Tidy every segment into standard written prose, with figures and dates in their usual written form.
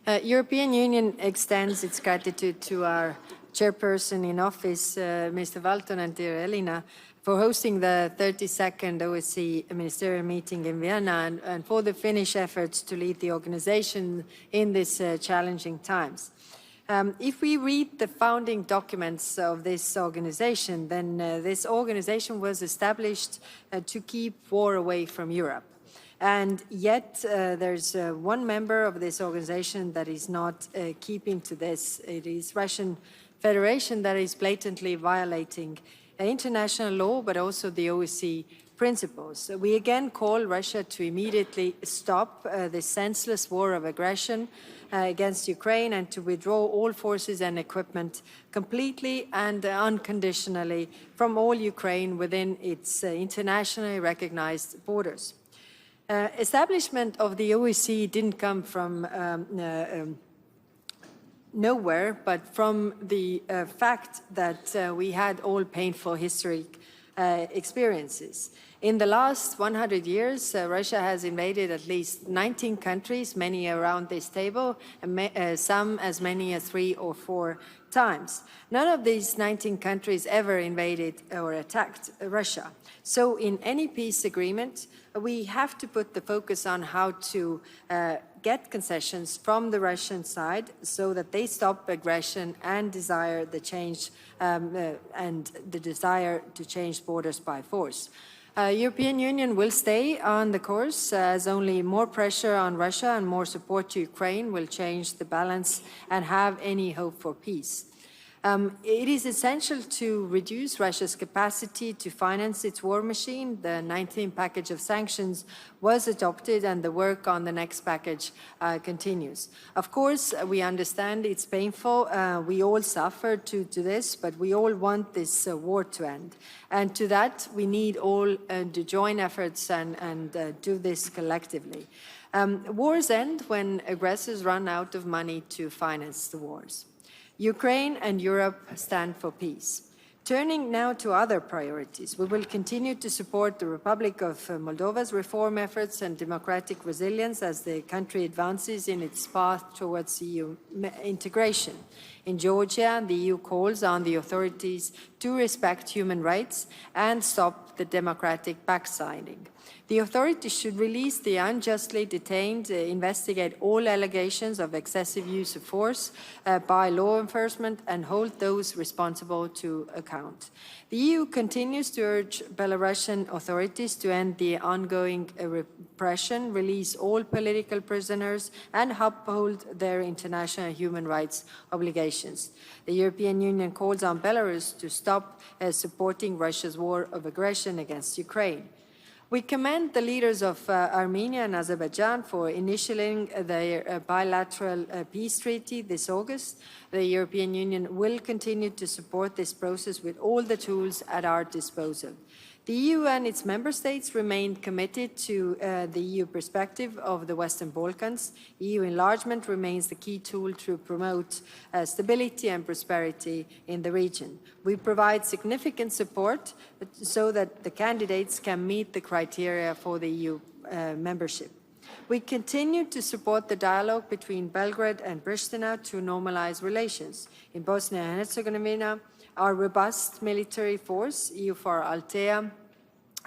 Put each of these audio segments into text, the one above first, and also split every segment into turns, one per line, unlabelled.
European Union extends its gratitude to our chairperson in office, Mr. Walton and dear Elina, for hosting the 32nd OSCE Ministerial meeting in Vienna and for the Finnish efforts to lead the organization in these challenging times. If we read the founding documents of this organization, then this organization was established to keep war away from Europe. And yet there's one member of this organization that is not keeping to this. It is Russian Federation that is blatantly violating international law, but also the OSCE principles. We again call Russia to immediately stop this senseless war of aggression against Ukraine and to withdraw all forces and equipment completely and unconditionally from all Ukraine within its internationally recognized borders. Establishment of the OSCE didn't come from nowhere, but from the fact that we had all painful historic experiences. In the last 100 years, Russia has invaded at least 19 countries, many around this table, and some as many as 3 or 4 times. None of these 19 countries ever invaded or attacked Russia. So in any peace agreement, we have to put the focus on how to get concessions from the Russian side so that they stop aggression and desire the change and the desire to change borders by force. European Union will stay on the course as only more pressure on Russia and more support to Ukraine will change the balance and have any hope for peace. It is essential to reduce Russia's capacity to finance its war machine. The 19th package of sanctions was adopted and the work on the next package continues. Of course, we understand it's painful. We all suffer to this, but we all want this war to end. And to that, we need all to join efforts and do this collectively. Wars end when aggressors run out of money to finance the wars. Ukraine and Europe stand for peace. Turning now to other priorities, we will continue to support the Republic of Moldova's reform efforts and democratic resilience as the country advances in its path towards EU integration. In Georgia, the EU calls on the authorities to respect human rights and stop the democratic backsliding. The authorities should release the unjustly detained, investigate all allegations of excessive use of force by law enforcement, and hold those responsible to account. The EU continues to urge Belarusian authorities to end the ongoing repression, release all political prisoners, and uphold their international human rights obligations. The European Union calls on Belarus to stop supporting Russia's war of aggression against Ukraine. We commend the leaders of Armenia and Azerbaijan for initiating their bilateral peace treaty this August. The European Union will continue to support this process with all the tools at our disposal. The EU and its member states remain committed to the EU perspective of the Western Balkans. EU enlargement remains the key tool to promote stability and prosperity in the region. We provide significant support so that the candidates can meet the criteria for the EU membership. We continue to support the dialogue between Belgrade and Pristina to normalize relations. In Bosnia and Herzegovina, our robust military force, EUFOR Altea,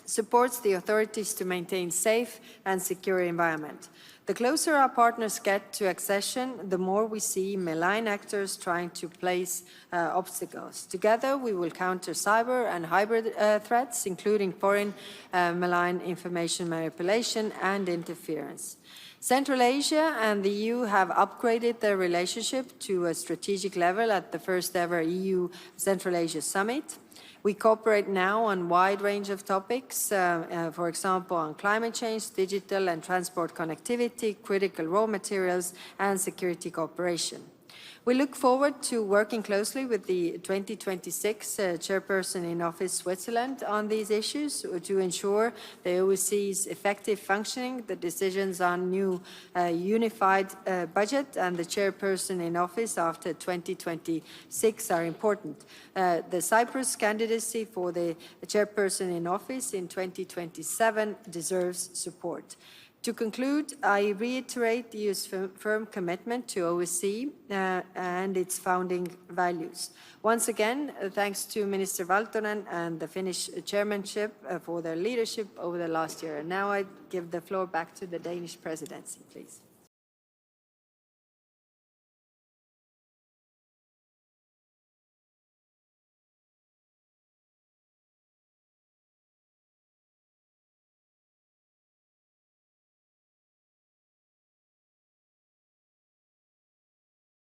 supports the authorities to maintain safe and secure environment. The closer our partners get to accession, the more we see malign actors trying to place obstacles. Together, we will counter cyber and hybrid threats, including foreign malign information manipulation and interference. Central Asia and the EU have upgraded their relationship to a strategic level at the first ever EU Central Asia Summit. We cooperate now on a wide range of topics, for example, on climate change, digital and transport connectivity, critical raw materials, and security cooperation. We look forward to working closely with the 2026 chairperson in office Switzerland on these issues to ensure the OSCE's effective functioning. The decisions on new unified budget and the chairperson in office after 2026 are important. The Cyprus candidacy for the chairperson in office in 2027 deserves support. To conclude, I reiterate the EU's firm commitment to OSCE and its founding values. Once again, thanks to Minister Valtonen and the Finnish chairmanship for their leadership over the last year. And now I give the floor back to the Danish presidency, please.